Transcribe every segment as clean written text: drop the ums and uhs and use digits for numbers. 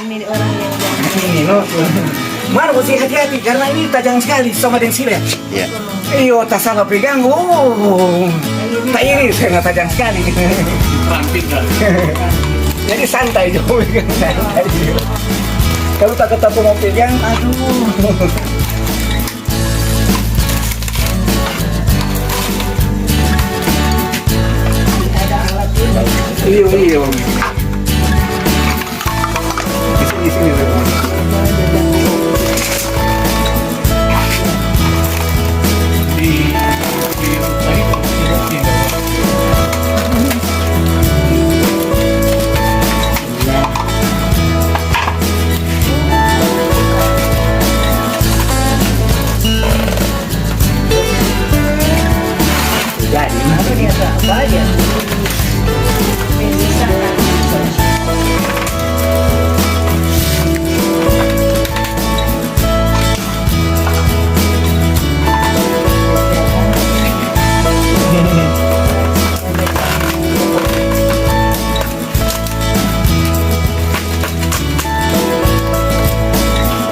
Pemilik orang yang jangan. Ini no. Mana mesti hati-hati karena ini tajam sekali sama dengan silet. Iya. Iyo, tak salah pegang. Tak iris karena tajam sekali. Rampit kan. Jadi santai jo pegang santai jo. Kalau tak ketemu mau pegang, aduh. Ada alat ini. Iyo. Di sini. Di tadi Jadi, Apa dia tak apa aja. Bisa kan?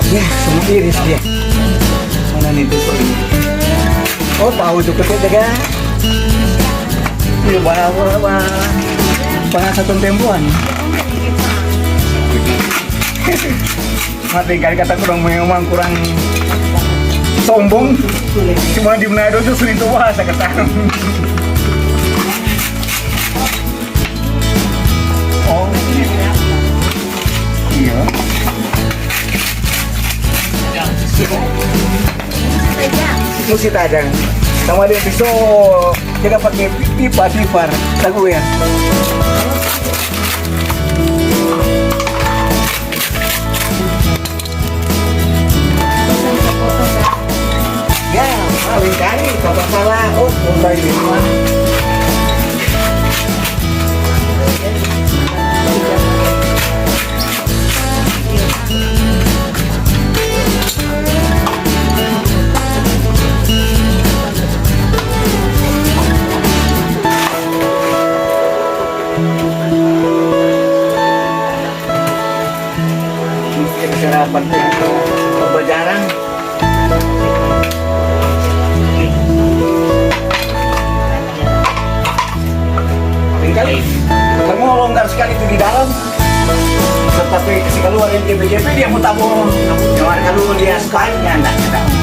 ya, semua iris dia. Mana nih tuh ini? Oh, tahu juga jaga. Iya, bawa satu tempuan. Mati kali kata kurang memang kurang sombong. Cuma di Manado justru itu bahasa kata. Oh, iya. Mesti tajam. Sama dia pisau kita pakai tipar tahu ya. Ya, paling kali kalau salah, oh mulai ini. Sarapan coba jarang. Kali kamu longgar sekali itu di dalam. Tetapi si keluar yang JP dia mau tamu. Jangan kalau dia sekali enggak.